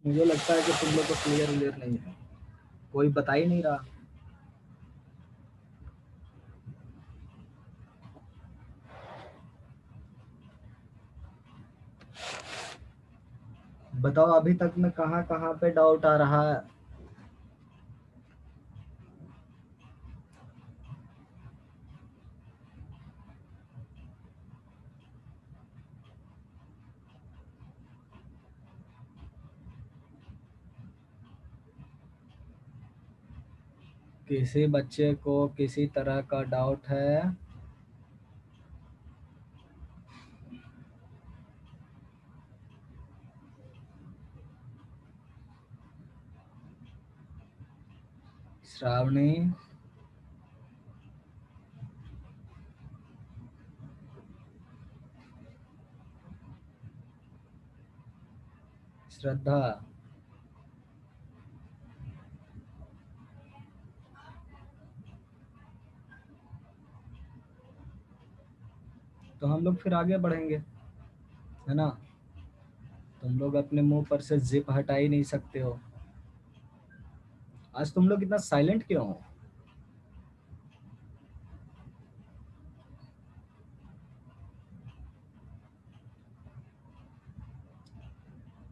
मुझे लगता है कि तुम लोग को क्लियर नहीं है, कोई बता ही नहीं रहा। बताओ अभी तक में कहाँ कहाँ पे डाउट आ रहा है। किसी बच्चे को किसी तरह का डाउट है? श्रावणी, श्रद्धा, तो हम लोग फिर आगे बढ़ेंगे, है ना। तुम लोग अपने मुंह पर से जिप हटा ही नहीं सकते हो। आज तुम लोग इतना साइलेंट क्यों हो?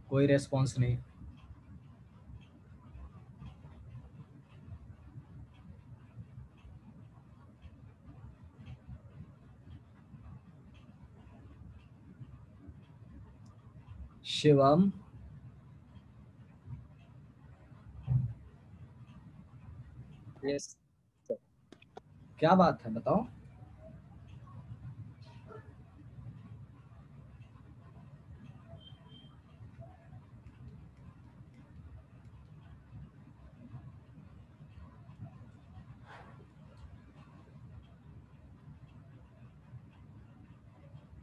कोई रेस्पॉन्स नहीं। Shivam, yes sir. क्या बात है बताओ।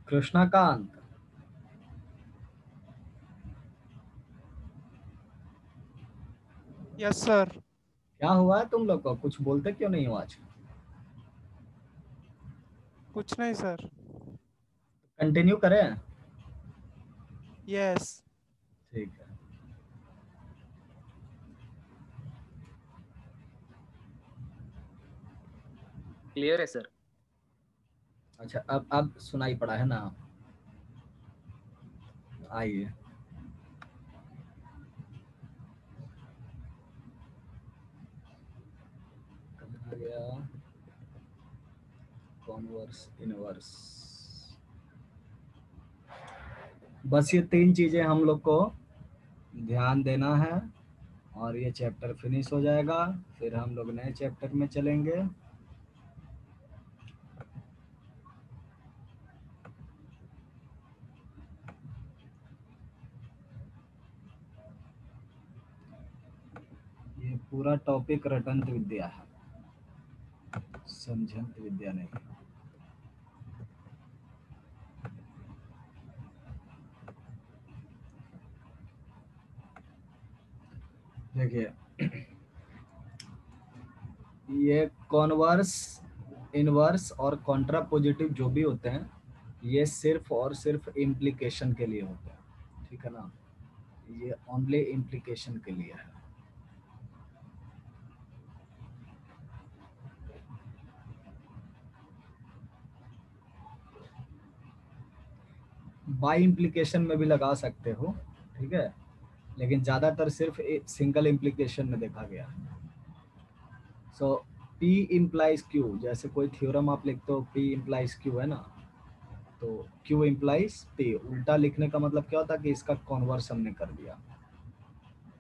Krishnakant, yes sir. क्या हुआ है तुम लोग को, कुछ बोलते क्यों नहीं हो आज? कुछ नहीं सर। कंटिन्यू करें? यस। ठीक है। क्लियर है सर। अच्छा, अब सुनाई पड़ा है ना। आइए। कहाँ गया? Converse, inverse. बस ये तीन चीजें हम लोग को ध्यान देना है, और ये चैप्टर फिनिश हो जाएगा। फिर हम लोग नए चैप्टर में चलेंगे। ये पूरा टॉपिक रटंत विद्या है, समझंत विद्या नहीं। देखिए, ये कॉन्वर्स, इनवर्स और कॉन्ट्रापोजिटिव जो भी होते हैं, ये सिर्फ और सिर्फ इम्प्लीकेशन के लिए होते हैं, ठीक है ना। ये ओनली इम्प्लीकेशन के लिए है। बाई इम्प्लीकेशन में भी लगा सकते हो, ठीक है, लेकिन ज़्यादातर सिर्फ सिंगल इम्प्लीकेशन में देखा गया है। सो पी इम्प्लाइज क्यू, जैसे कोई थ्योरम आप लिखते हो पी इम्प्लाइज क्यू, है ना, तो क्यू इम्प्लाइज पी, उल्टा लिखने का मतलब क्या होता है कि इसका कॉन्वर्स हमने कर दिया।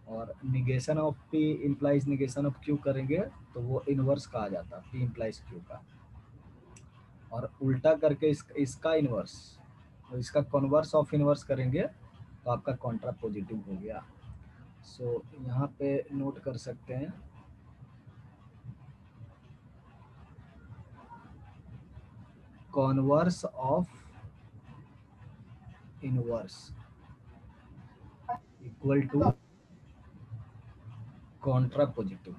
और negation of P implies negation of Q करेंगे तो वो इनवर्स कहा जाता है पी इम्प्लाइज क्यू का। और उल्टा करके इसका इनवर्स, तो इसका कॉन्वर्स ऑफ इनवर्स करेंगे तो आपका कॉन्ट्रा पॉजिटिव हो गया। सो यहाँ पे नोट कर सकते हैं, converse of inverse equal to contrapositive.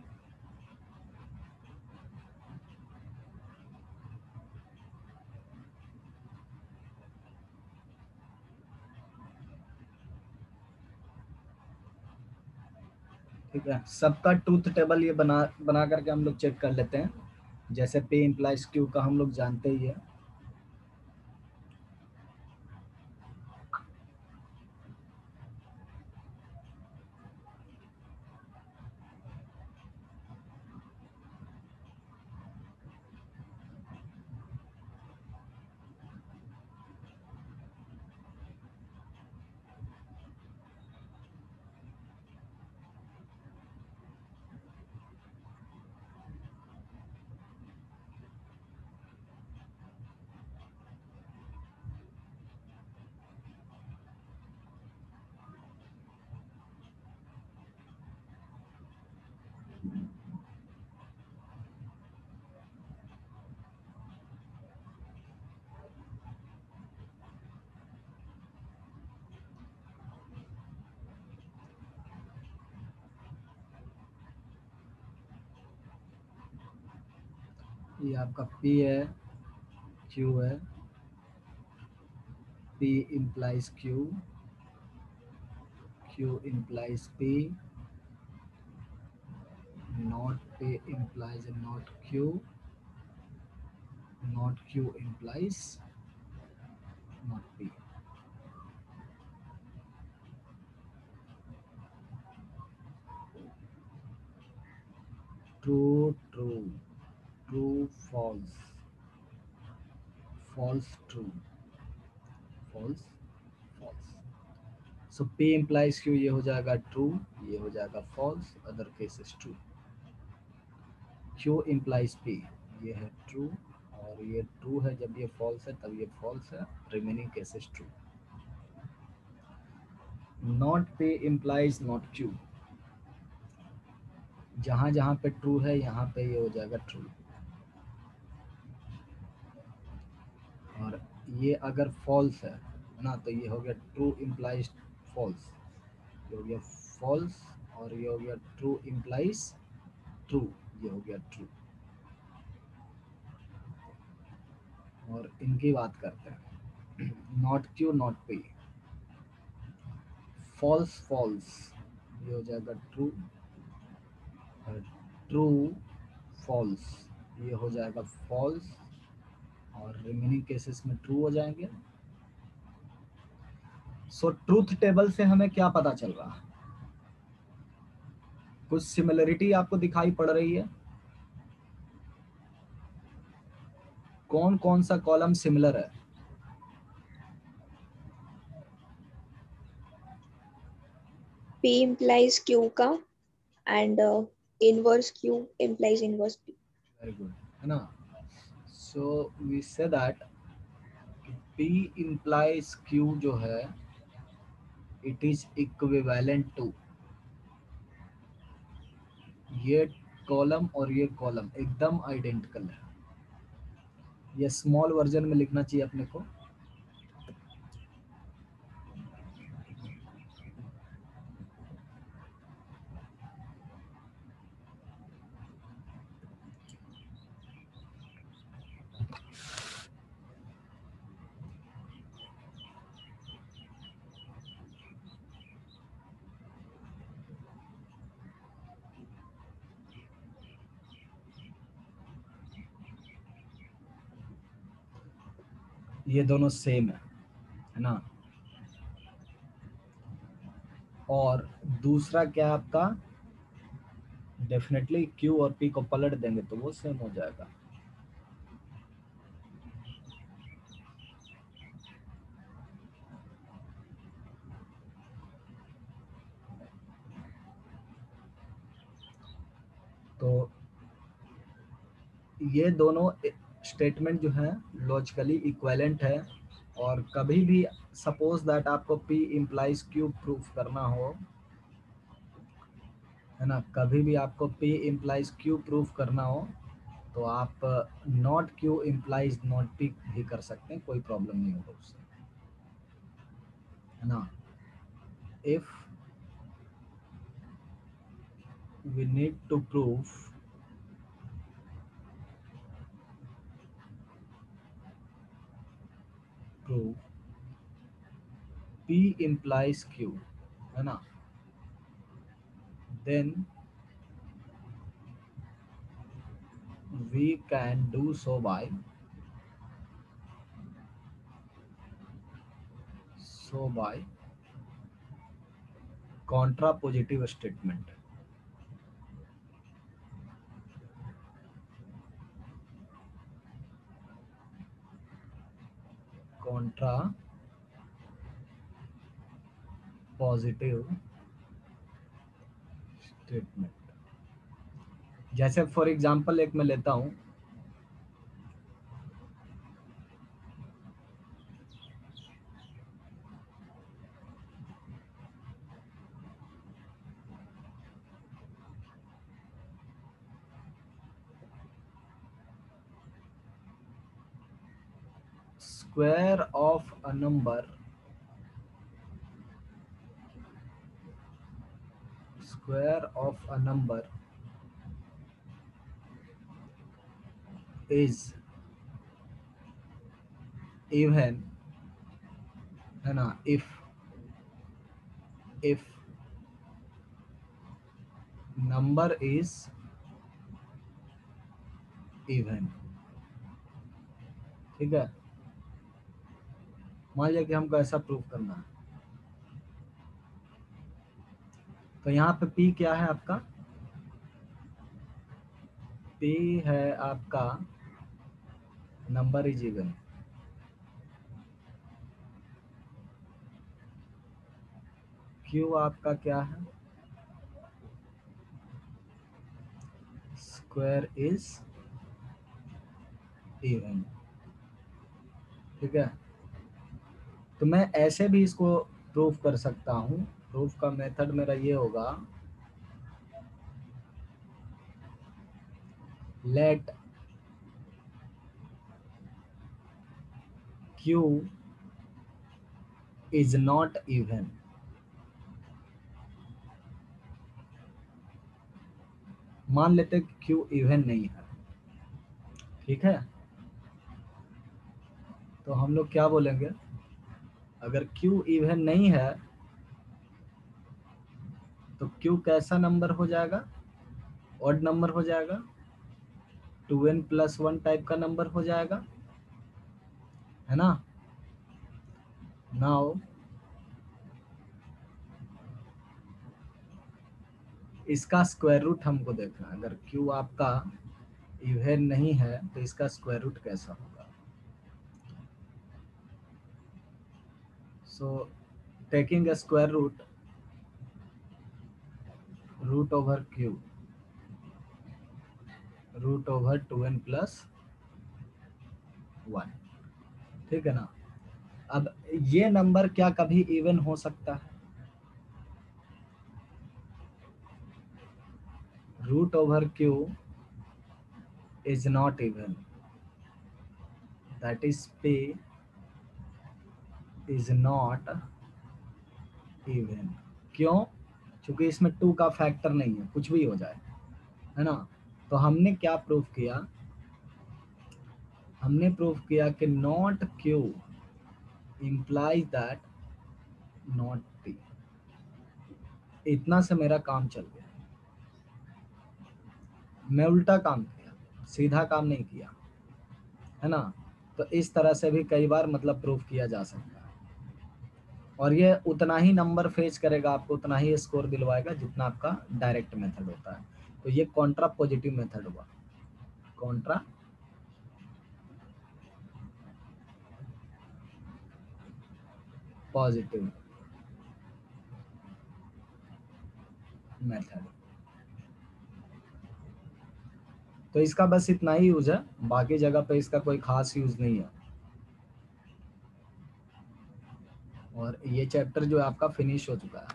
ठीक है, सबका ट्रूथ टेबल ये बना बना करके हम लोग चेक कर लेते हैं। जैसे P इम्प्लाइज Q का हम लोग जानते ही है। ये आपका P है, Q है, P implies Q, Q implies P, not P implies not Q, not Q implies not P. True, true, true, false, false, true, false, false. So P implies Q ये हो जाएगा true, ये हो जाएगा false, other case is true. Q implies P ये है true और ये true है, जब ये false है तब ये false है, remaining case is true. Not P implies not Q, जहाँ जहाँ पे true है यहाँ पे ये हो जाएगा true, और ये अगर false है ना तो ये हो गया true implies false, ये हो गया false और ये हो गया true implies true, ये हो गया true. और इनकी बात करते हैं, not Q not P, false false ये हो जाएगा ट्रू, ट्रू फॉल्स ये हो जाएगा फॉल्स, और रिमेनिंग केसेस में ट्रू हो जाएंगे. सो ट्रूथ टेबल से हमें क्या पता चल रहा है? कुछ सिमिलरिटी आपको दिखाई पड़ रही है? कौन कौन सा कॉलम सिमिलर है? P implies Q का and inverse Q implies inverse P. Very good, है ना. So we say that P implies Q जो है इट इज इक्विवेलेंट टू, ये कॉलम और ये कॉलम एकदम आइडेंटिकल है. ये स्मॉल वर्जन में लिखना चाहिए अपने को. ये दोनों सेम है ना. और दूसरा क्या है आपका, डेफिनेटली Q और P को पलट देंगे तो वो सेम हो जाएगा. तो ये दोनों स्टेटमेंट जो है लॉजिकली इक्विवेलेंट है, और कभी भी सपोज दैट आपको P इम्प्लाइज Q प्रूफ करना हो, है ना, कभी भी आपको P इम्प्लाइज Q प्रूफ करना हो तो आप not Q implies not P भी कर सकते हैं, कोई प्रॉब्लम नहीं होगा उससे, है ना. If we need to proof P implies Q, है ना, then we can do so by contrapositive statement. Contrapositive statement. जैसे फॉर एग्जांपल एक मैं लेता हूं, square of a number is even, है ना, if number is even. ठीक है, मान लिया कि हमको ऐसा प्रूव करना है, तो यहाँ पे P क्या है आपका? P है आपका नंबर इज इवन. Q आपका क्या है? Square is even. ठीक है, तो मैं ऐसे भी इसको प्रूफ कर सकता हूँ. प्रूफ का मेथड मेरा ये होगा, let Q is not even. मान लेते हैं कि Q इवन नहीं है. ठीक है, तो हम लोग क्या बोलेंगे? अगर Q इवन नहीं है तो Q कैसा नंबर हो जाएगा? ऑड नंबर हो जाएगा, 2n + 1 टाइप का नंबर हो जाएगा, है ना. नाउ इसका स्क्वायर रूट हमको देखना है. अगर Q आपका इवन नहीं है तो इसका स्क्वायर रूट कैसा होगा? So taking a square root over Q, root over 2n + 1. ठीक है ना. अब ये नंबर क्या कभी इवन हो सकता है? Root over Q is not even, that is P is not even. क्यों? क्योंकि इसमें 2 का फैक्टर नहीं है, कुछ भी हो जाए, है ना. तो हमने क्या प्रूफ किया? हमने प्रूफ किया कि not Q implies that not P. इतना से मेरा काम चल गया. मैं उल्टा काम किया, सीधा काम नहीं किया, है ना. तो इस तरह से भी कई बार मतलब प्रूफ किया जा सकता है, और ये उतना ही नंबर फेच करेगा, आपको उतना ही स्कोर दिलवाएगा जितना आपका डायरेक्ट मेथड होता है. तो ये कॉन्ट्रा पॉजिटिव मेथड हुआ. Contra positive method. तो इसका बस इतना ही यूज है, बाकी जगह पे इसका कोई खास यूज नहीं है. और ये चैप्टर जो है आपका फिनिश हो चुका है.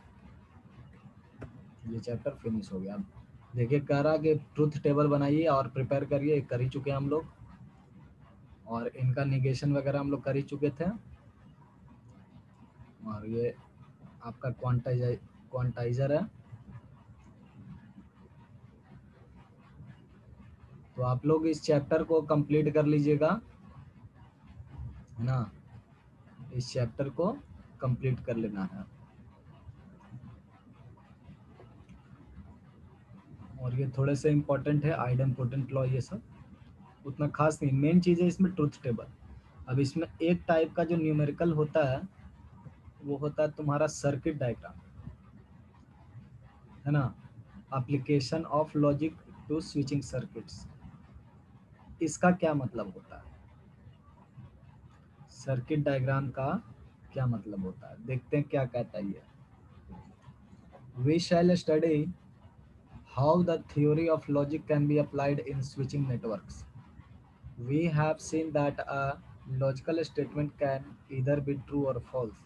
ये चैप्टर फिनिश हो गया. अब देखिए, कह रहा कि ट्रुथ टेबल बनाइए और प्रिपेयर करिए. कर ही चुके हैं हम लोग, और इनका निगेशन वगैरह हम लोग कर ही चुके थे. और ये आपका क्वांटाइजर है. तो आप लोग इस चैप्टर को कंप्लीट कर लीजिएगा, है ना. इस चैप्टर को कंप्लीट कर लेना है. और ये थोड़े से इम्पोर्टेंट है, आइडेंपोटेंट लॉ, ये सब उतना खास नहीं, मेन चीज़ है इसमें ट्रुथ टेबल। अब इसमें एक टाइप का जो न्यूमेरिकल होता है वो होता है तुम्हारा सर्किट डायग्राम, है ना, application of logic to switching circuits. इसका क्या मतलब होता है, सर्किट डायग्राम का क्या मतलब होता है, देखते हैं क्या कहता है ये। We shall study how the theory of logic can be applied in switching networks. We have seen that a logical statement can either be true or false.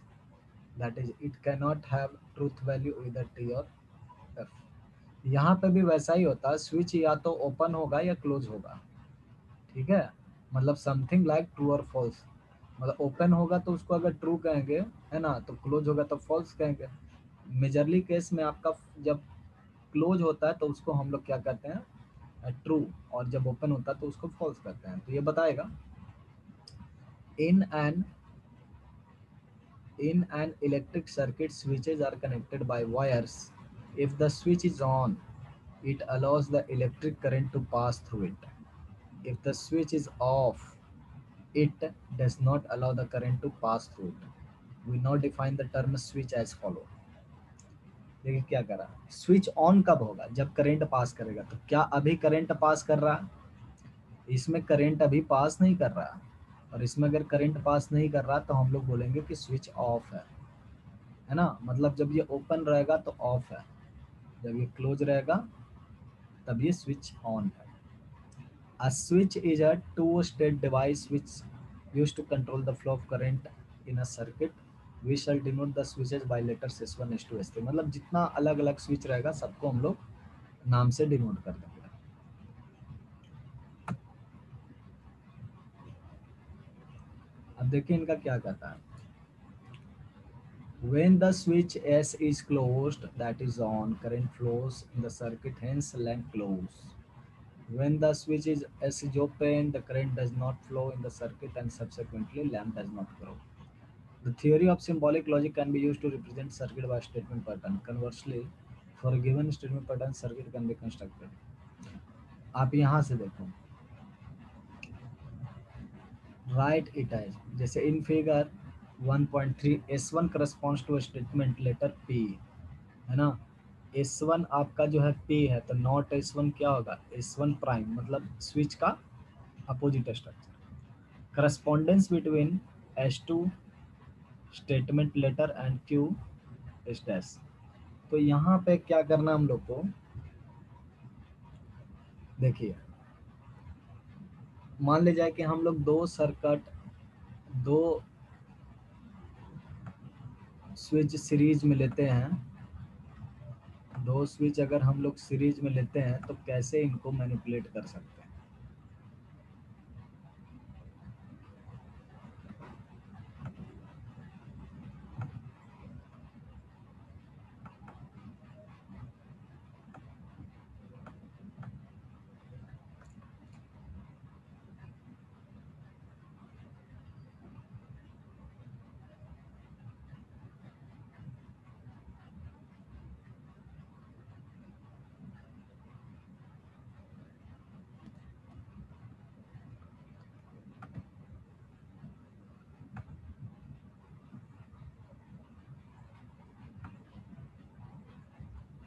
That is, it cannot have truth value either T or F. यहाँ पे भी वैसा ही होता है, switch या तो open होगा या क्लोज होगा, ठीक है, मतलब समथिंग लाइक ट्रू और फॉल्स। मतलब ओपन होगा तो उसको अगर ट्रू कहेंगे, है ना, तो क्लोज होगा तो फॉल्स कहेंगे। मेजरली केस में आपका जब क्लोज होता है तो उसको हम लोग क्या कहते हैं, ट्रू, और जब ओपन होता है तो उसको फॉल्स कहते हैं। तो ये बताएगा in an electric circuit, switches are connected by wires. If the switch is on, it allows the electric current to pass through it. If the switch is off, it does not allow the current to pass through it. We now define the term switch as follow. देखिए क्या कर रहा है, switch on कब होगा, जब current pass करेगा। तो क्या अभी करंट पास कर रहा है, इसमें करंट अभी पास नहीं कर रहा है, और इसमें अगर करंट पास नहीं कर रहा तो हम लोग बोलेंगे कि स्विच ऑफ है ना, मतलब जब ये ओपन रहेगा तो ऑफ है, जब ये क्लोज रहेगा तब ये स्विच ऑन है। A switch is a two-state device which used to control the flow of current in a circuit. We shall denote the switches by letters S1, S2, S3। मतलब जितना अलग अलग स्विच रहेगा सबको हम लोग नाम से डिनोट कर देंगे। अब देखिए इनका क्या कहता है। When the switch S is closed, that is on, current flows in the circuit, hence lamp close. When the switch S is open, the current does not flow in the circuit and subsequently lamp does not grow. The theory of symbolic logic can be used to represent circuit by statement pattern. Conversely, for a given statement pattern, circuit can be constructed. आप यहाँ से देखो, write it as, जैसे in figure 1.3 S1 corresponds to a statement letter P, है ना। S1 आपका जो है P है, तो नॉट S1 क्या होगा, S1 प्राइम, मतलब स्विच का opposite structure. Correspondence between S2 statement letter and Q states. तो यहाँ पे क्या करना हम लोग को, देखिए मान ले जाए कि हम लोग दो स्विच सीरीज में लेते हैं, दो स्विच अगर हम लोग सीरीज में लेते हैं तो कैसे इनको मैनिपुलेट कर सकते हैं।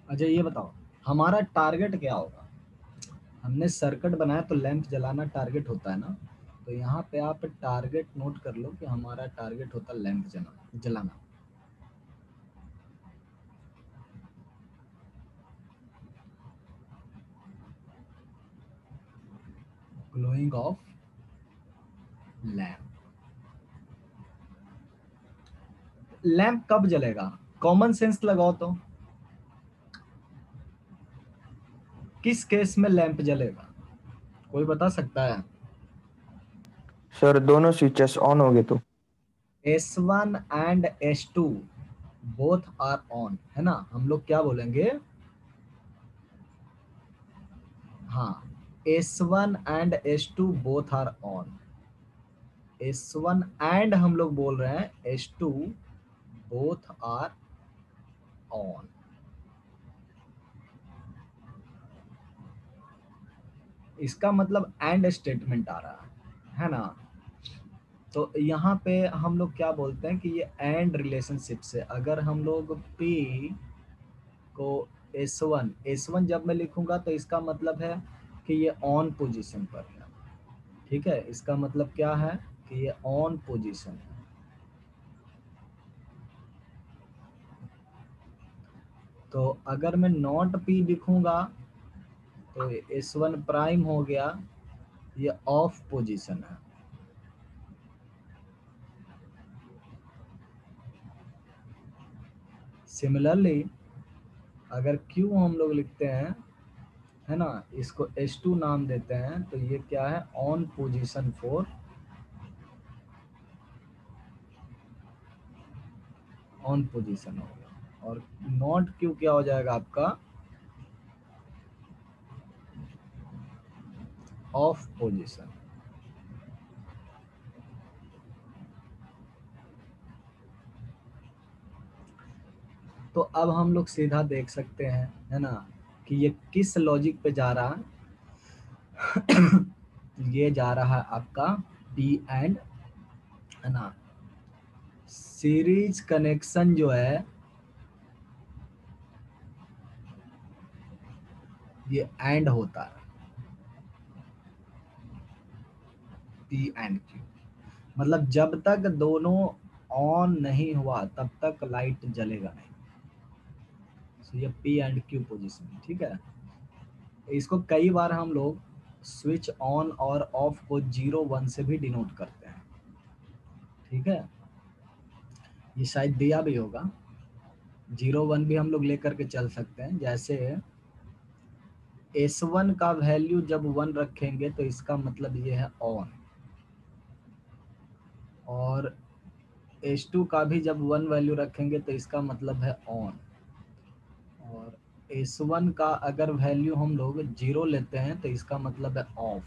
अच्छा ये बताओ हमारा टारगेट क्या होगा, हमने सर्किट बनाया तो लैंप जलाना टारगेट होता है ना। तो यहाँ पे आप टारगेट नोट कर लो कि हमारा टारगेट होता है लैंप जलाना। Glowing of lamp. लैंप कब जलेगा, कॉमन सेंस लगाओ तो किस केस में लैंप जलेगा, कोई बता सकता है। सर दोनों स्विचेस ऑन हो गए तो। S1 and S2 both are on, है ना, हम लोग क्या बोलेंगे, हाँ, S1 and S2 both are on. S1 and हम लोग बोल रहे हैं S2 बोथ आर ऑन। इसका मतलब एंड स्टेटमेंट आ रहा है ना। तो यहाँ पे हम लोग क्या बोलते हैं कि ये एंड रिलेशनशिप से, अगर हम लोग P को S1 जब मैं लिखूंगा तो इसका मतलब है कि ये ऑन पोजीशन पर है। ठीक है, इसका मतलब क्या है कि ये ऑन पोजीशन है। तो अगर मैं नॉट P लिखूंगा तो S1 प्राइम हो गया, ये ऑफ पोजीशन है। सिमिलरली अगर Q हम लोग लिखते हैं, है ना, इसको S2 नाम देते हैं, तो ये क्या है, on position for, on position हो गया। और नॉट Q क्या हो जाएगा आपका, ऑफ पोजीशन। तो अब हम लोग सीधा देख सकते हैं, है ना, कि ये किस लॉजिक पे जा रहा है। ये जा रहा है आपका P एंड, है ना, सीरीज कनेक्शन जो है ये एंड होता है P एंड Q। मतलब जब तक दोनों ऑन नहीं हुआ तब तक लाइट जलेगा नहीं। तो ये P एंड Q पोजीशन, ठीक है। इसको कई बार हम लोग स्विच ऑन और ऑफ को 0 1 से भी डिनोट करते हैं। ठीक है, ये शायद दिया भी होगा, 0 1 भी हम लोग लेकर के चल सकते हैं। जैसे S1 का वैल्यू जब 1 रखेंगे तो इसका मतलब ये है ऑन, और S2 का भी जब 1 वैल्यू रखेंगे तो इसका मतलब है ऑन, और S1 का अगर वैल्यू हम लोग 0 लेते हैं तो इसका मतलब है ऑफ,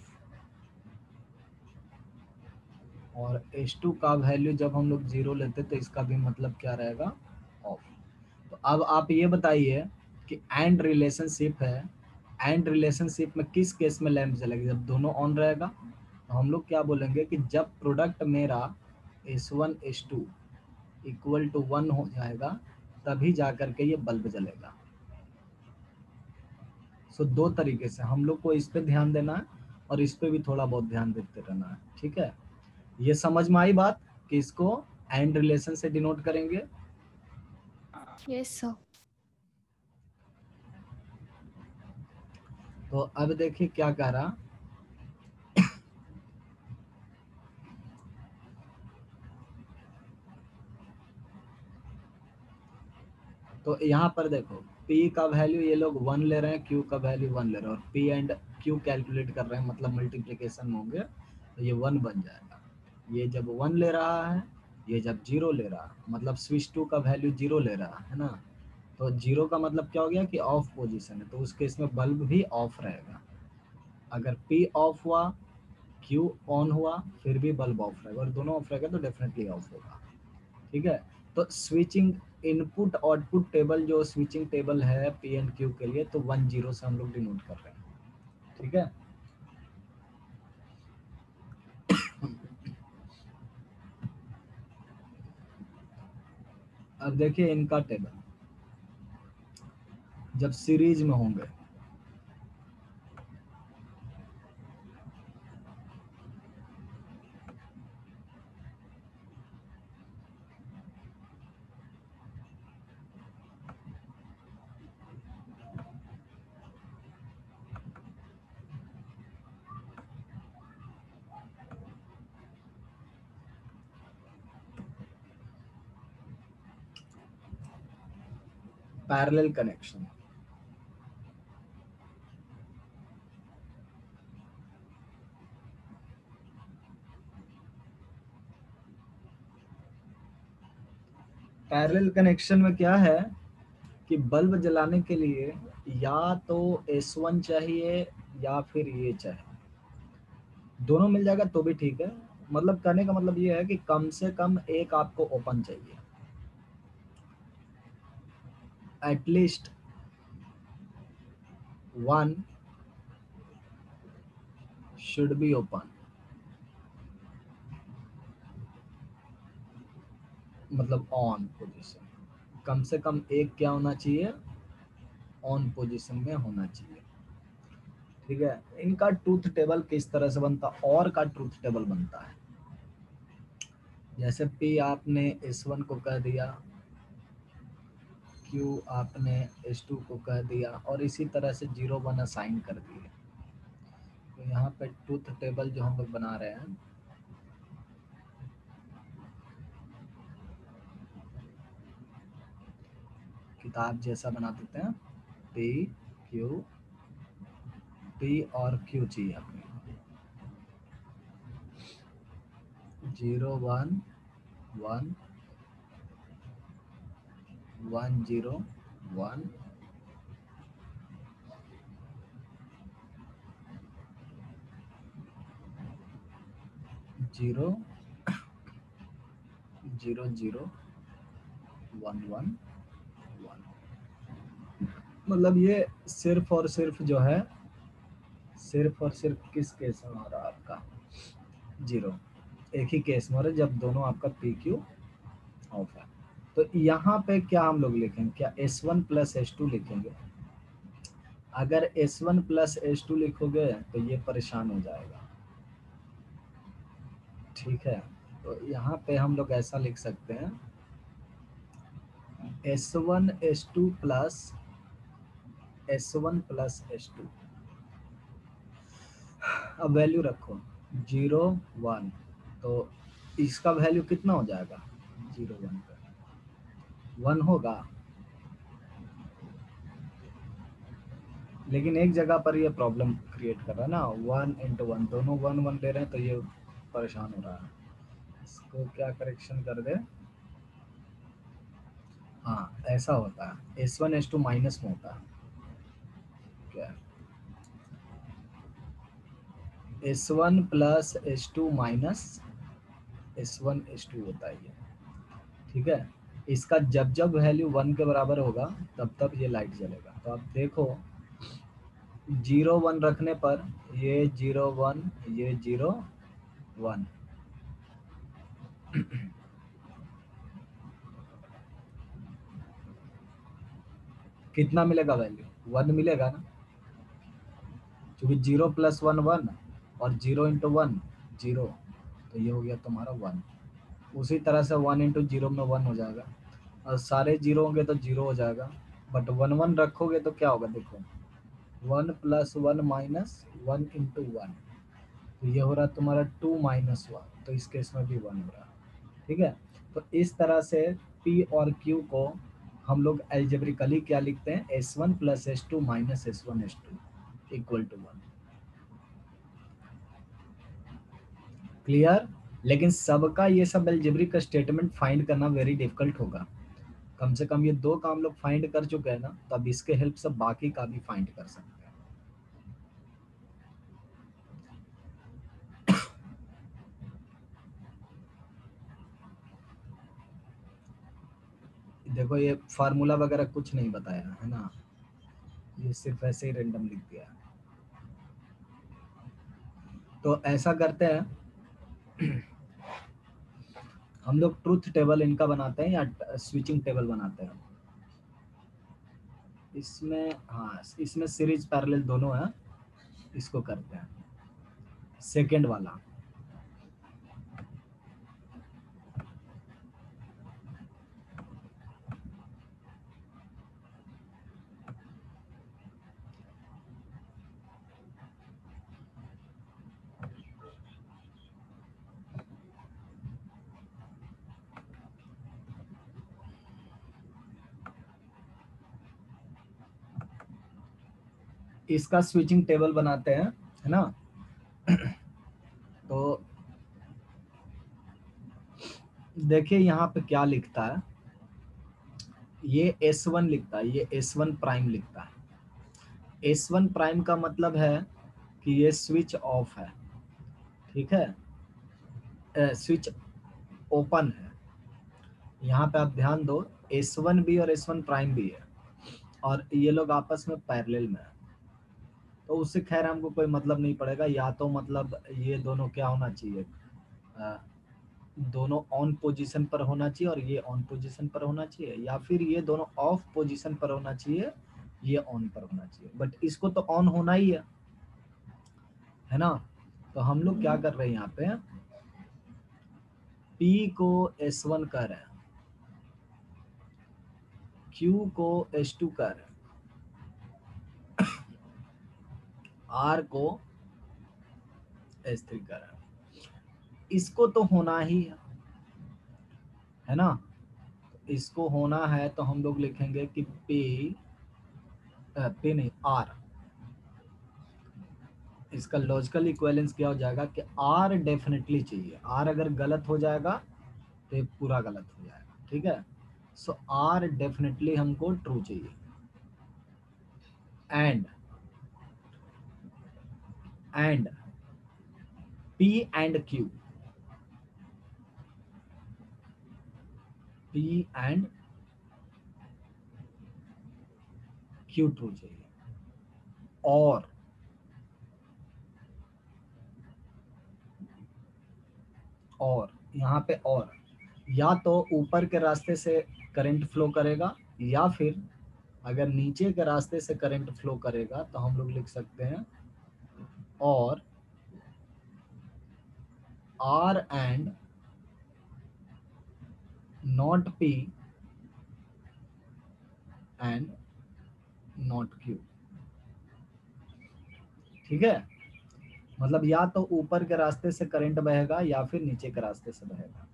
और S2 का वैल्यू जब हम लोग 0 लेते हैं तो इसका भी मतलब क्या रहेगा, ऑफ। तो अब आप ये बताइए कि एंड रिलेशनशिप है, एंड रिलेशनशिप में किस केस में लैंप जलेगी, जब दोनों ऑन रहेगा। तो हम लोग क्या बोलेंगे कि जब प्रोडक्ट मेरा S1 S2 इक्वल टू 1 हो जाएगा तभी जा करके ये बल्ब जलेगा। सो दो तरीके से हम लोग को इस पे ध्यान देना है और इस पे भी थोड़ा बहुत ध्यान देते रहना है। ठीक है, ये समझ में आई बात कि इसको एंड रिलेशन से डिनोट करेंगे। Yes sir. तो अब देखिए क्या कह रहा, तो यहाँ पर देखो P का वैल्यू ये लोग 1 ले रहे हैं, Q का वैल्यू 1 ले रहे हैं, और P एंड Q कैलकुलेट कर रहे हैं, मतलब मल्टीप्लिकेशन में होंगे तो ये 1 बन जाएगा। ये जब 1 ले रहा है, ये जब 0 ले रहा है, मतलब स्विच 2 का वैल्यू 0 ले रहा है ना, तो 0 का मतलब क्या हो गया कि ऑफ पोजीशन है, तो उस केस में बल्ब भी ऑफ रहेगा। अगर P ऑफ हुआ, Q ऑन हुआ, फिर भी बल्ब ऑफ रहेगा, और दोनों ऑफ रहेगा तो डेफिनेटली ऑफ होगा। ठीक है, तो स्विचिंग इनपुट आउटपुट टेबल, जो स्विचिंग टेबल है P एंड Q के लिए, तो 1 0 से हम लोग डिनोट कर रहे हैं। ठीक है, अब देखिए इनका टेबल जब सीरीज में होंगे, पैरेलल कनेक्शन, पैरेलल कनेक्शन में क्या है कि बल्ब जलाने के लिए या तो S1 चाहिए या फिर ये चाहिए, दोनों मिल जाएगा तो भी ठीक है। मतलब कहने का मतलब ये है कि कम से कम एक आपको ओपन चाहिए, एटलीस्ट 1 शुड बी ओपन, मतलब ऑन पोजीशन, कम से कम एक क्या होना चाहिए, ऑन पोजीशन में होना चाहिए। ठीक है, इनका ट्रूथ टेबल किस तरह से बनता है, और का ट्रूथ टेबल बनता है। जैसे P आपने S1 को कह दिया, Q आपने S2 को कह दिया, और इसी तरह से 0 1 असाइन कर दिए। तो यहाँ पे ट्रूथ टेबल जो हम लोग बना रहे हैं, किताब जैसा बना देते हैं, P Q, P और Q चाहिए हमें, 0 1 1 1 0 1 0 0 0 1 1 1। मतलब ये सिर्फ और सिर्फ जो है, सिर्फ और सिर्फ किस केस में हो रहा है आपका, 0, एक ही केस में हो रहा है जब दोनों आपका PQ ऑफ है। तो यहाँ पे क्या हम लोग लिखेंगे, क्या S1 प्लस S2 लिखेंगे। अगर S1 प्लस S2 लिखोगे तो ये परेशान हो जाएगा। ठीक है, तो यहाँ पे हम लोग ऐसा लिख सकते हैं, S1 S2 plus S1 plus S2। अब वैल्यू रखो 0 1, तो इसका वैल्यू कितना हो जाएगा, 0 1 का 1 होगा। लेकिन एक जगह पर ये प्रॉब्लम क्रिएट कर रहा है ना, 1 × 1, दोनों 1 1 ले रहे हैं, तो ये परेशान हो रहा है। इसको क्या करेक्शन कर दे, हाँ ऐसा होता है, S1 S2 माइनस में होता है, क्या S1 plus S2 minus S1 S2 होता है ये। ठीक है, इसका जब जब वैल्यू 1 के बराबर होगा तब तब ये लाइट जलेगा। तो आप देखो 0 1 रखने पर ये 0 1, ये 0 1, कितना मिलेगा वैल्यू, 1 मिलेगा ना, क्योंकि 0 प्लस 1 1 और 0 × 1 0, तो ये हो गया तुम्हारा 1। उसी तरह से 1 × 0 में 1 हो जाएगा, और सारे 0 होंगे तो 0 हो जाएगा, बट 1 1 रखोगे तो क्या होगा, देखो 1 प्लस 1 माइनस 1 × 1, तो ये हो रहा है तुम्हारा 2 - 1, तो इस केस में भी 1 हो रहा है। ठीक है, तो इस तरह से P और Q को हम लोग एल्जेब्रिकली क्या लिखते हैं, S1 plus S2 minus S1 S2 equal to 1। Clear. लेकिन सबका ये सब एल्जेब्रिक स्टेटमेंट फाइंड करना वेरी डिफिकल्ट होगा। कम से कम ये 2 काम लोग फाइंड कर चुके हैं ना, तो अब इसके हेल्प से बाकी का भी फाइंड कर सकते हैं। देखो ये फार्मूला वगैरह कुछ नहीं बताया है ना, ये सिर्फ ऐसे ही रैंडम लिख दिया। तो ऐसा करते हैं हम लोग ट्रूथ टेबल इनका बनाते हैं या स्विचिंग टेबल बनाते हैं। इसमें हाँ, इसमें सीरीज पैरेलल दोनों है, इसको करते हैं सेकंड वाला। इसका स्विचिंग टेबल बनाते हैं, है ना। तो देखिए यहाँ पे क्या लिखता है, ये S1 लिखता है, ये S1 प्राइम लिखता है। S1 प्राइम का मतलब है कि ये स्विच ऑफ है, ठीक है, स्विच ओपन है। यहाँ पे आप ध्यान दो, S1 भी और S1 प्राइम भी है, और ये लोग आपस में पैरेलल में है। तो उससे खैर हमको कोई मतलब नहीं पड़ेगा, या तो मतलब ये दोनों क्या होना चाहिए, दोनों ऑन पोजीशन पर होना चाहिए और ये ऑन पोजीशन पर होना चाहिए, या फिर ये दोनों ऑफ पोजीशन पर होना चाहिए, ये ऑन पर होना चाहिए, बट इसको तो ऑन होना ही है ना। तो हम लोग क्या कर रहे हैं यहाँ पे, P को S1 कह रहे हैं, Q को S2 कह रहे हैं, R को S3 कह रहे हैं। इसको तो होना ही है ना। इसको होना है तो हम लोग लिखेंगे कि P नहीं R, इसका लॉजिकल इक्विवेलेंस क्या हो जाएगा कि R डेफिनेटली चाहिए। R अगर गलत हो जाएगा तो ये पूरा गलत हो जाएगा, ठीक है। सो R डेफिनेटली हमको ट्रू चाहिए। And P and Q, P and Q true चाहिए। और यहाँ पे और या तो ऊपर के रास्ते से करंट फ्लो करेगा, या फिर अगर नीचे के रास्ते से करंट फ्लो करेगा तो हम लोग लिख सकते हैं और R and not P and not Q, ठीक है। मतलब या तो ऊपर के रास्ते से करंट बहेगा या फिर नीचे के रास्ते से बहेगा।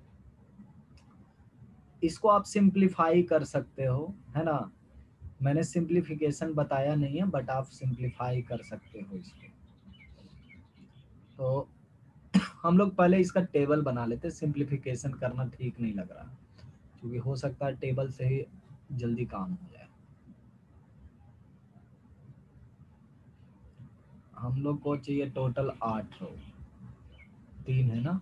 इसको आप सिंप्लीफाई कर सकते हो, है ना। मैंने सिंप्लीफिकेशन बताया नहीं है, बट आप सिंप्लीफाई कर सकते हो इसको। तो हम लोग पहले इसका टेबल बना लेते, सिंप्लीफिकेशन करना ठीक नहीं लग रहा, क्योंकि हो सकता है टेबल से ही जल्दी काम हो जाए। हम लोग को चाहिए टोटल 8 रो, 3 है ना।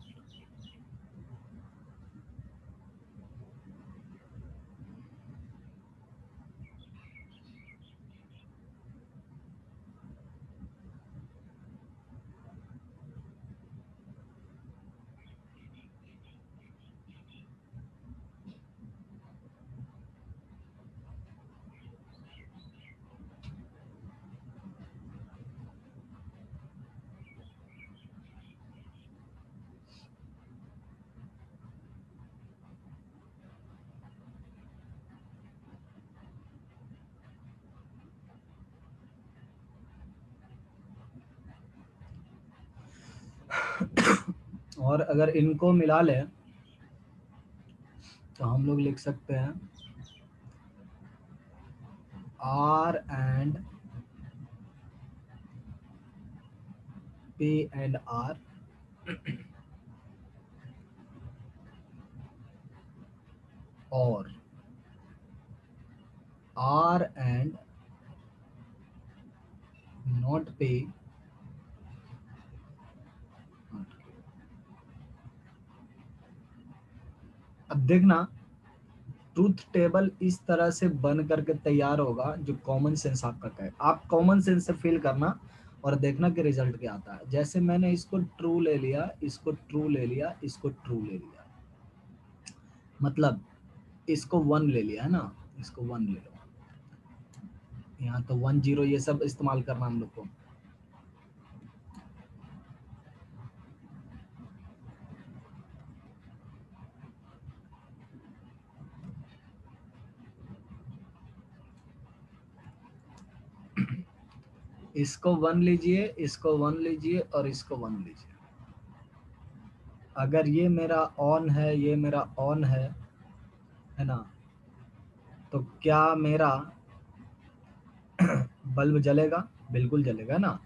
और अगर इनको मिला ले तो हम लोग लिख सकते हैं R and P and R और R एंड नॉट P। अब देखना, ट्रूथ टेबल इस तरह से बन करके तैयार होगा जो कॉमन सेंस आपका कहे। आप कॉमन सेंस से फील करना और देखना कि रिजल्ट क्या आता है। जैसे मैंने इसको ट्रू ले लिया, इसको ट्रू ले लिया, इसको ट्रू ले लिया, मतलब इसको 1 ले लिया है ना, इसको 1 ले लो। यहाँ तो 1 0 ये सब इस्तेमाल करना हम लोग को। इसको 1 लीजिए, इसको 1 लीजिए और इसको 1 लीजिए। अगर ये मेरा ऑन है, ये मेरा ऑन है ना, तो क्या मेरा बल्ब जलेगा? बिल्कुल जलेगा ना।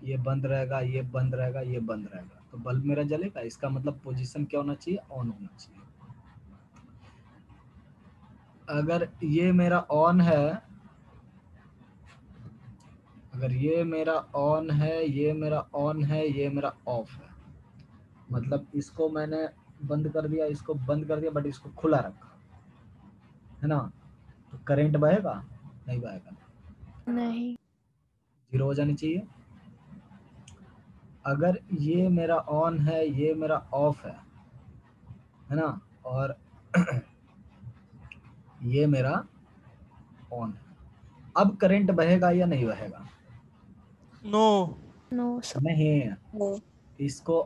ये बंद रहेगा, ये बंद रहेगा, ये बंद रहेगा, तो बल्ब मेरा जलेगा। इसका मतलब पोजीशन क्या होना चाहिए? ऑन होना चाहिए। अगर ये मेरा ऑन है, अगर ये मेरा ऑन है, ये मेरा ऑन है, ये मेरा ऑफ है, मतलब इसको मैंने बंद कर दिया, इसको बंद कर दिया, बट इसको खुला रखा है ना, तो करंट बहेगा? नहीं बहेगा। नहीं। 0 हो जानी चाहिए। अगर ये मेरा ऑन है, ये मेरा ऑफ है ना, और ये मेरा ऑन है, अब करंट बहेगा या नहीं बहेगा? No. No, sir. नहीं। No. इसको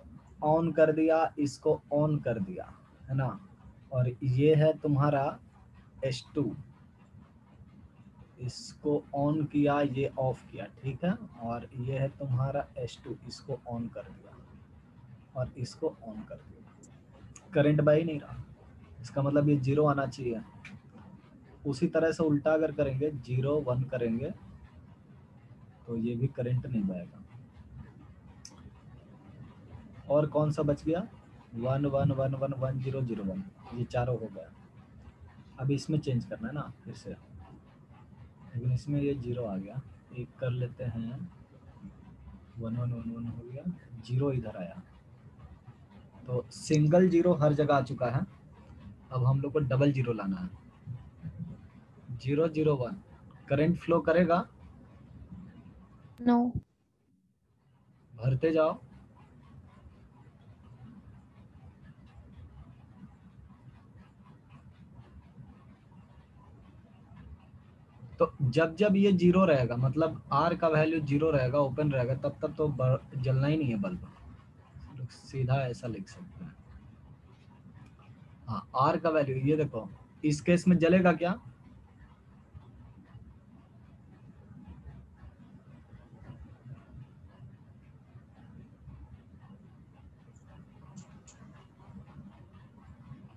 ऑन कर दिया, इसको ऑन कर दिया, है ना, और ये है तुम्हारा S2, इसको ऑन किया, ये ऑफ किया, ठीक है, और ये है तुम्हारा S2, इसको ऑन कर दिया और इसको ऑन कर दिया, करंट बह ही नहीं रहा, इसका मतलब ये 0 आना चाहिए। उसी तरह से उल्टा अगर करेंगे, 0 1 करेंगे तो ये भी करंट नहीं बहेगा। और कौन सा बच गया? 1 1 1 1 1 0 0 1, ये चारों हो गया। अब इसमें चेंज करना है ना फिर से, लेकिन इसमें ये 0 आ गया, एक कर लेते हैं, 1 1 1 1 हो गया, 0 इधर आया, तो सिंगल 0 हर जगह आ चुका है। अब हम लोग को डबल 0 लाना है, 0 0 1, करंट फ्लो करेगा, No. भरते जाओ, तो जब जब ये 0 रहेगा, मतलब R का वैल्यू 0 रहेगा, ओपन रहेगा, तब तब तो जलना ही नहीं है बल्ब, सीधा ऐसा लिख सकते हैं। हाँ, R का वैल्यू ये देखो, इस केस में जलेगा क्या?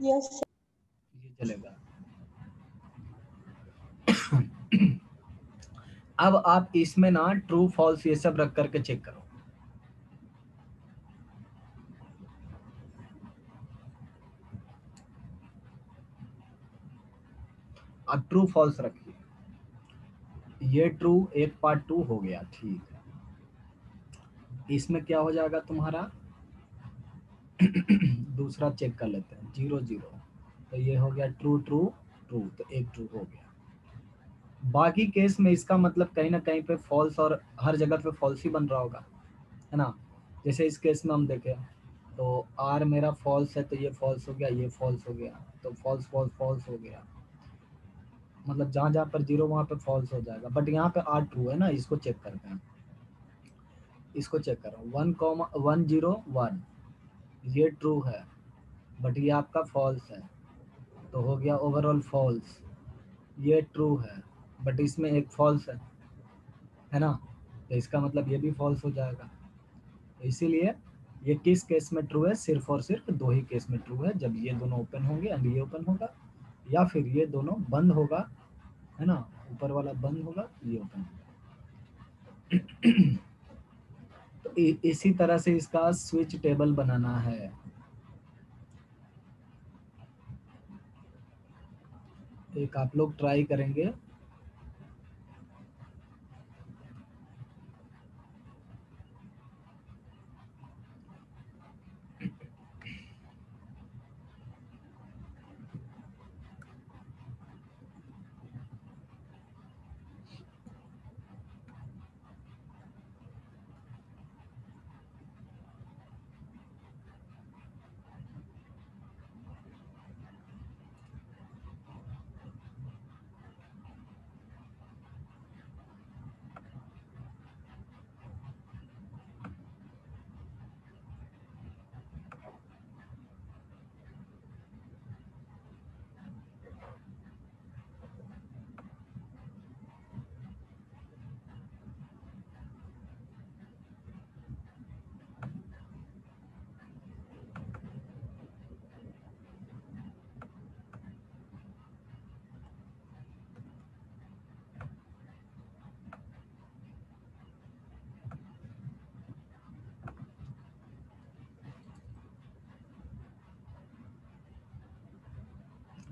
Yes. ये जलेगा। अब आप इसमें ना ट्रू फॉल्स ये सब रख करके चेक करो। अब ट्रू फॉल्स रखिए, ये ट्रू एक पार्ट 2 हो गया, ठीक है। इसमें क्या हो जाएगा तुम्हारा? दूसरा चेक कर लेते हैं, 0 0, तो ये हो गया ट्रू ट्रू ट्रू, तो एक ट्रू हो गया। बाकी केस में इसका मतलब कहीं ना कहीं पे फॉल्स, और हर जगह पे फॉल्स ही बन रहा होगा, है ना। जैसे इस केस में हम देखें तो R मेरा फॉल्स है, तो ये फॉल्स हो गया, ये फॉल्स हो गया, तो फॉल्स फॉल्स फॉल्स हो गया, मतलब जहाँ जहाँ पर 0 वहाँ पे फॉल्स हो जाएगा। बट यहाँ पे R ट्रू है ना, इसको चेक करते हैं, इसको चेक करो, 1 1 0 1, ये ट्रू है, बट ये आपका फॉल्स है, तो हो गया ओवरऑल फॉल्स। ये ट्रू है, बट इसमें एक फॉल्स है ना, तो इसका मतलब ये भी फॉल्स हो जाएगा। तो इसीलिए ये किस केस में ट्रू है? सिर्फ और सिर्फ 2 ही केस में ट्रू है, जब ये दोनों ओपन होंगे एंड ये ओपन होगा, या फिर ये दोनों बंद होगा, है ना, ऊपर वाला बंद होगा, ये ओपन होगा। तो इसी तरह से इसका स्विच टेबल बनाना है। एक आप लोग ट्राई करेंगे,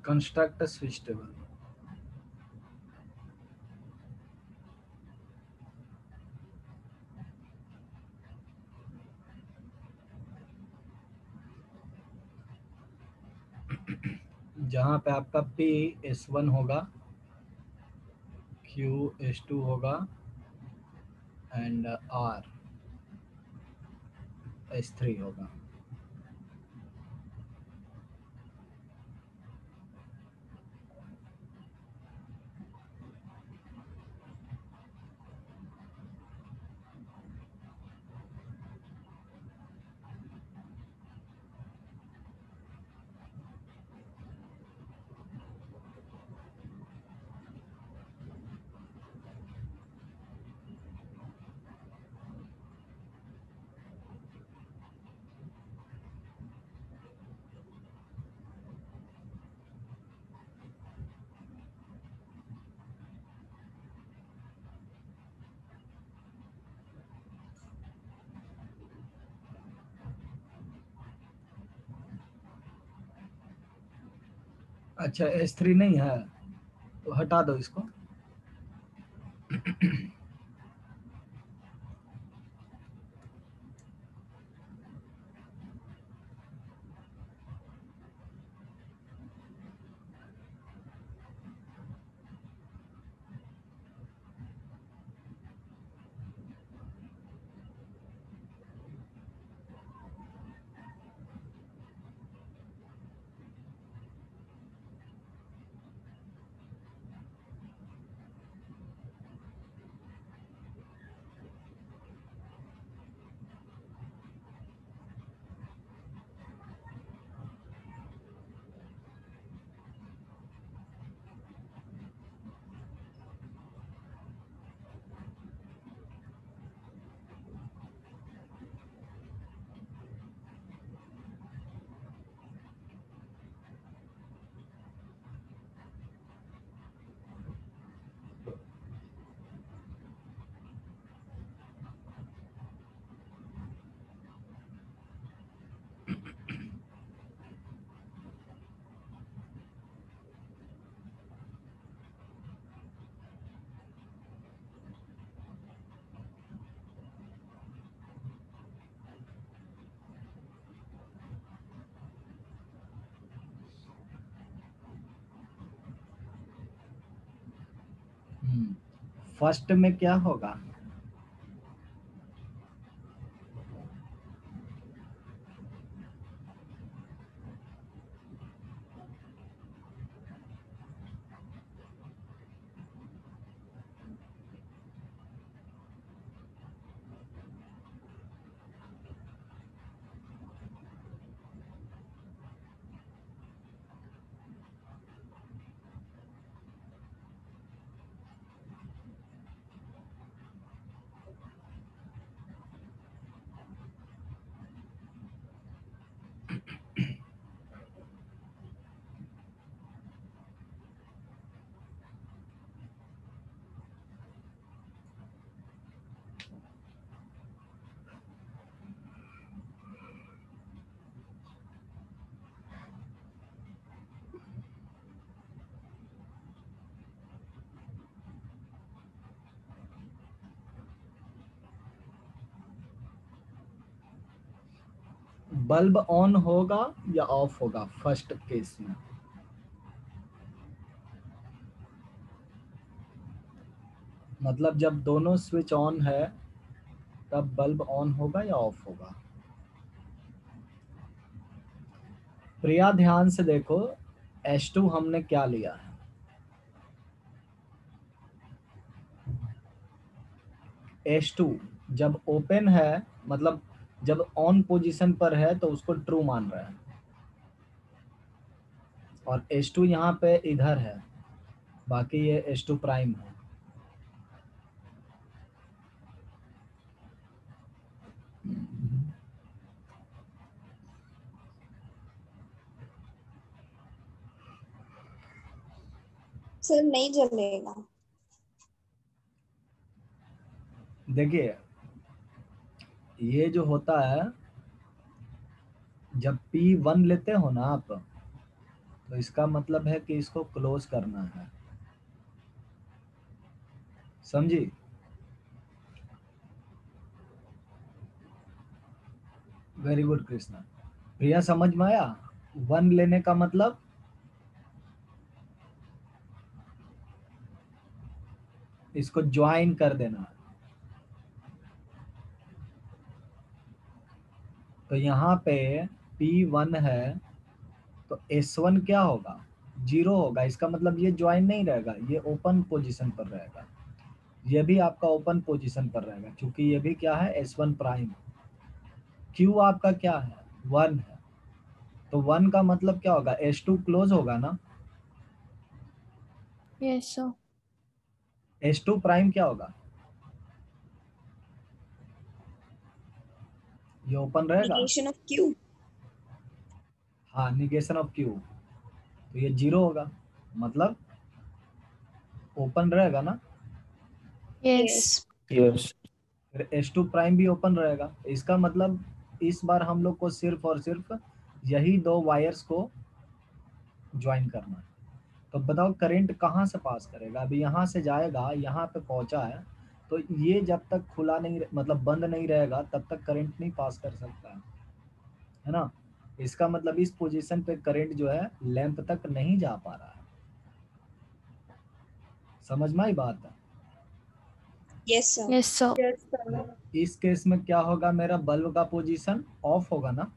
कंस्ट्रक्ट स्विच टेबल। जहाँ पे आपका P S1 होगा, Q S2 होगा, एंड आर S3 होगा। अच्छा S3 नहीं है तो हटा दो इसको। फर्स्ट में क्या होगा? बल्ब ऑन होगा या ऑफ होगा फर्स्ट केस में? मतलब जब दोनों स्विच ऑन है तब बल्ब ऑन होगा या ऑफ होगा? प्रिया ध्यान से देखो, H2 हमने क्या लिया है? H2 जब ओपन है, मतलब जब ऑन पोजीशन पर है तो उसको ट्रू मान रहा है, और H2 यहाँ पे इधर है, बाकी ये H2 प्राइम है। सर नहीं जलेगा। देखिए ये जो होता है, जब P1 लेते हो ना आप, तो इसका मतलब है कि इसको क्लोज करना है, समझी? Very good Krishna. प्रिया समझ में आया? 1 लेने का मतलब इसको ज्वाइन कर देना, तो यहाँ पे P1 है तो S1 क्या होगा, 0 होगा। इसका मतलब ये ज्वाइन नहीं रहेगा, ये ओपन पोजीशन पर रहेगा। ये भी आपका ओपन पोजीशन पर रहेगा क्योंकि ये भी क्या है, S1 प्राइम। Q आपका क्या है, 1 है। तो 1 का मतलब क्या होगा, S2 क्लोज होगा ना। Yes, sir. S2 प्राइम क्या होगा, ये ओपन रहेगा। negation of Q. हाँ, निगेशन ऑफ Q, तो ये 0 होगा, मतलब ओपन रहेगा ना। Yes. Yes. फिर S2 प्राइम भी ओपन रहेगा। इसका मतलब इस बार हम लोग को सिर्फ और सिर्फ यही दो वायर्स को ज्वाइन करना है। तो बताओ करंट कहाँ से पास करेगा, अभी यहाँ से जाएगा, यहाँ पे पहुंचा है, तो ये जब तक खुला नहीं मतलब बंद नहीं रहेगा तब तक करंट नहीं पास कर सकता है ना। इसका मतलब इस पोजीशन पे करंट जो है लैंप तक नहीं जा पा रहा है। समझ में आई बात है। Yes, sir. Yes, sir. इस केस में क्या होगा, मेरा बल्ब का पोजीशन ऑफ होगा ना,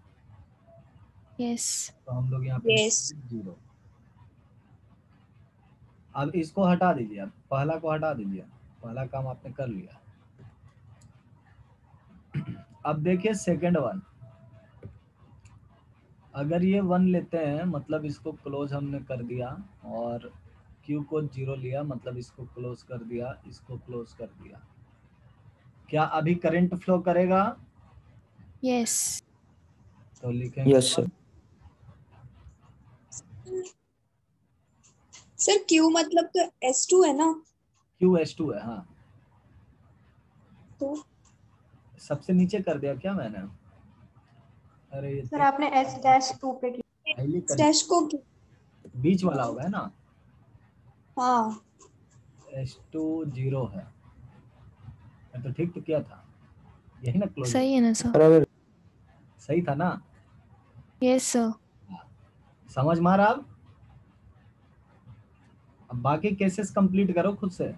Yes. तो हम लोग यहाँ पे Yes. 0। अब इसको हटा दीजिए, अब पहला को हटा दीजिए, पहला काम आपने कर लिया। अब देखिए सेकंड वन, अगर ये 1 लेते हैं मतलब इसको क्लोज हमने कर दिया, और Q को 0 लिया मतलब इसको क्लोज कर दिया, इसको क्लोज कर दिया, क्या अभी करंट फ्लो करेगा। Yes. तो लिखेंगे Yes, sir. 1। सर Q मतलब तो S2 है ना, QS2 है, हाँ। तो सबसे नीचे कर दिया क्या मैंने, अरे ये सर तो आपने S-2 पे किया। पहले कर, स्टैश को बीच वाला होगा है ना। हाँ S2 0 है, मैं तो ठीक तो किया था, यही ना क्लोज, सही है ना सर? बराबर. सही था ना। Yes, sir. समझ में आ रहा अब बाकी केसेस कंप्लीट करो खुद से।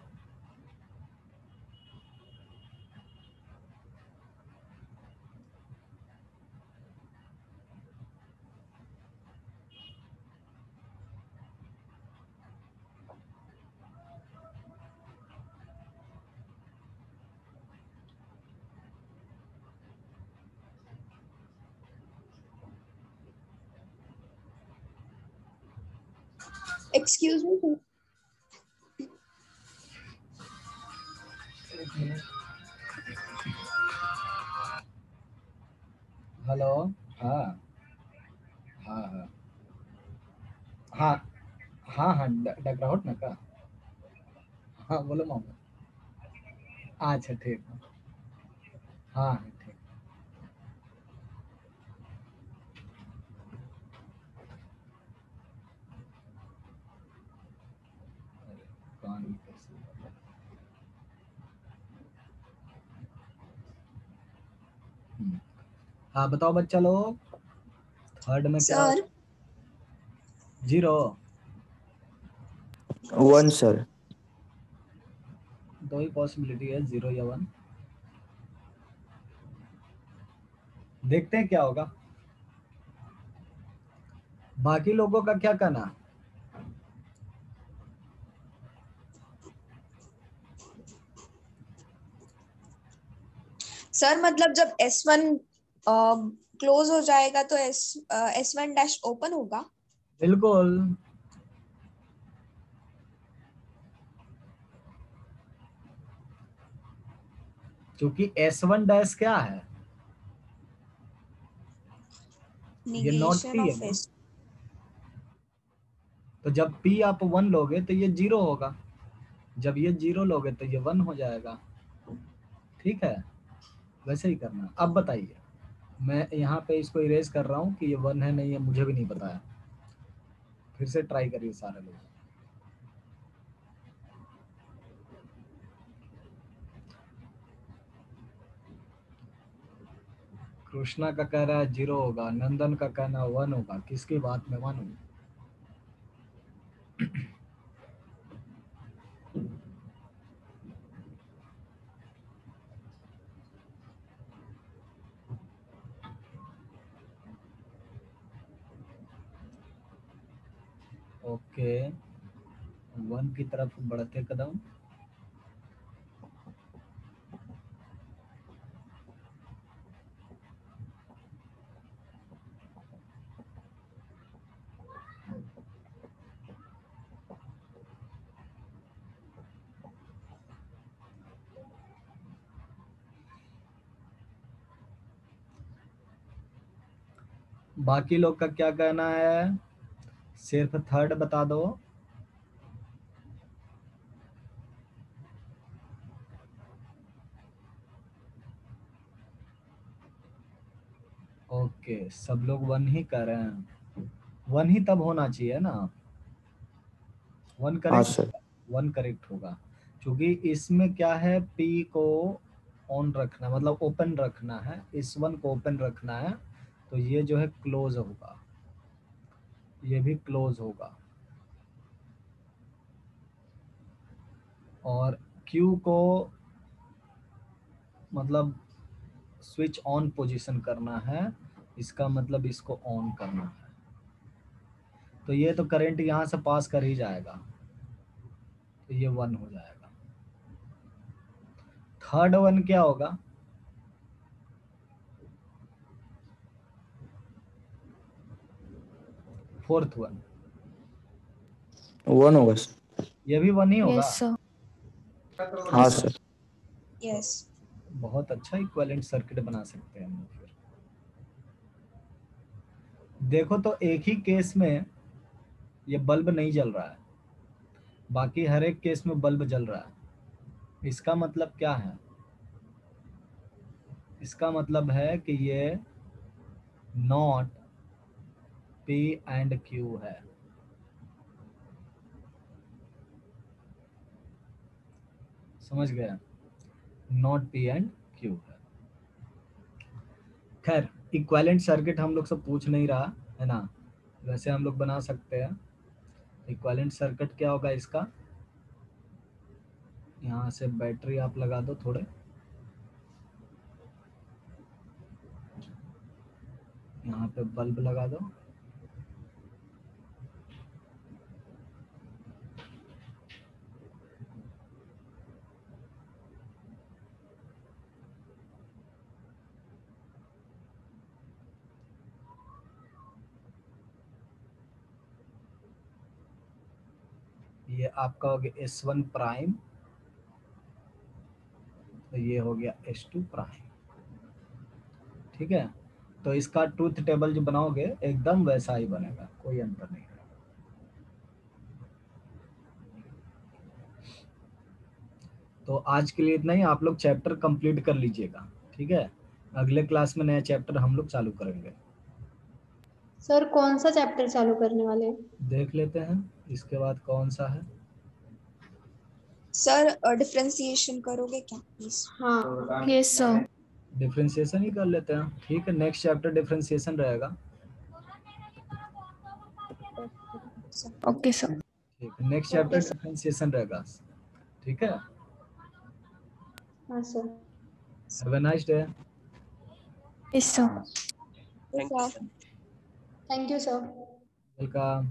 Excuse me. हेलो। हाँ हाँ हाँ हाँ हाँ हाँ डगराहोट ना का। हाँ बोलो मोहम्मद। अच्छा ठीक है, हाँ हाँ, ठीक। अरे, कान में कैसे लगा? हाँ बताओ बच्चा लोग, थर्ड में क्या सर 0, 1, sir. दो ही पॉसिबिलिटी है, 0 या 1। देखते हैं क्या होगा, बाकी लोगों का क्या कहना। सर मतलब जब S1 क्लोज हो जाएगा तो S1 डैश ओपन होगा। बिल्कुल, क्योंकि S1 डैश क्या है, ये नॉट निगेशन P है ऑफ ना। S। तो जब P आप 1 लोगे तो ये 0 होगा, जब ये 0 लोगे तो ये 1 हो जाएगा। ठीक है, वैसे ही करना। अब बताइए, मैं यहाँ पे इसको इरेज कर रहा हूँ कि ये 1 है नहीं है, मुझे भी नहीं पता है। फिर से ट्राई करिए सारे लोग। कृष्णा का कह रहा है 0 होगा, नंदन का कहना 1 होगा, किसकी बात में मानूं। के 1 की तरफ बढ़ते कदम। बाकी लोग का क्या कहना है? सिर्फ थर्ड बता दो। ओके, सब लोग 1 ही कर रहे हैं। 1 ही तब होना चाहिए ना, 1 हाँ करेक्ट, सर। 1 करेक्ट होगा, क्योंकि इसमें क्या है, P को ऑन रखना मतलब ओपन रखना है, इस 1 को ओपन रखना है, तो ये जो है क्लोज होगा, ये भी क्लोज होगा। और Q को मतलब स्विच ऑन पोजीशन करना है, इसका मतलब इसको ऑन करना है, तो ये तो करंट यहाँ से पास कर ही जाएगा, तो ये 1 हो जाएगा। थर्ड 1 क्या होगा? फोर्थ 1, 1 होगा सर। ये भी 1 ही होगा। Yes, sir. हाँ सर। Yes. बहुत अच्छा इक्विवेलेंट सर्किट बना सकते हैं हम लोग फिर। देखो तो एक ही केस में ये बल्ब नहीं जल रहा है, बाकी हर एक केस में बल्ब जल रहा है। इसका मतलब क्या है? इसका मतलब है कि ये नॉट P एंड Q है। समझ गया? नॉट P एंड Q है। खैर, इक्विवेलेंट सर्किट हम लोग से पूछ नहीं रहा है ना, वैसे हम लोग बना सकते हैं। इक्विवेलेंट सर्किट क्या होगा इसका? यहाँ से बैटरी आप लगा दो थोड़े, यहाँ पे बल्ब लगा दो, ये आपका हो गया S1 प्राइम, तो ये हो गया S2 प्राइम। ठीक है, तो इसका ट्रूथ टेबल जो बनाओगे एकदम वैसा ही बनेगा, कोई अंतर नहीं है। तो आज के लिए इतना ही, आप लोग चैप्टर कंप्लीट कर लीजिएगा, ठीक है? अगले क्लास में नया चैप्टर हम लोग चालू करेंगे। सर कौन सा चैप्टर चालू करने वाले हैं? देख लेते हैं इसके बाद कौन सा है। सर डिफरेंशिएशन करोगे क्या प्लीज? हाँ Yes, sir. डिफरेंशिएशन ही कर लेते हैं, ठीक है? नेक्स्ट चैप्टर डिफरेंशिएशन रहेगा। Okay, sir. ठीक है, next chapter okay sir. Differentiation रहेगा, ठीक है? हाँ sir. Have a nice day. Yes, sir. Thank you, sir. Thank you sir. Welcome.